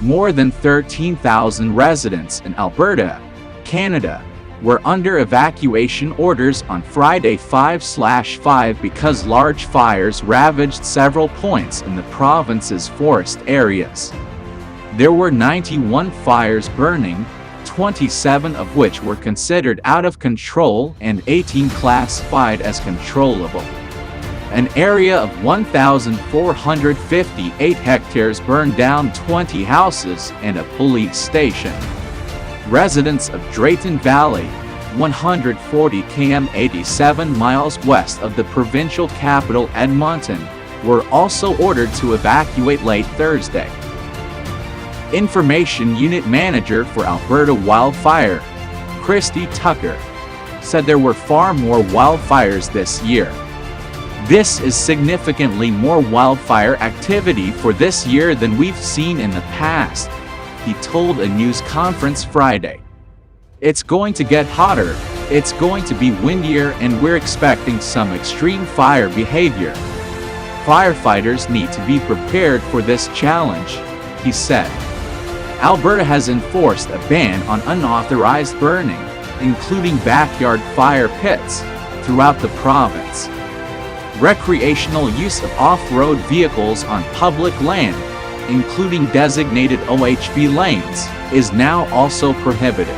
More than 13,000 residents in Alberta, Canada, were under evacuation orders on Friday 5/5 because large fires ravaged several points in the province's forest areas. There were 91 fires burning, 27 of which were considered out of control and 18 classified as controllable. An area of 1,458 hectares burned down 20 houses and a police station. Residents of Drayton Valley, 140 km 87 miles west of the provincial capital Edmonton, were also ordered to evacuate late Thursday. Information Unit Manager for Alberta Wildfire, Christy Tucker, said there were far more wildfires this year. This is significantly more wildfire activity for this year than we've seen in the past, he told a news conference Friday. It's going to get hotter, it's going to be windier, and we're expecting some extreme fire behavior. Firefighters need to be prepared for this challenge, he said. Alberta has enforced a ban on unauthorized burning, including backyard fire pits, throughout the province. Recreational use of off-road vehicles on public land, including designated OHV lanes, is now also prohibited.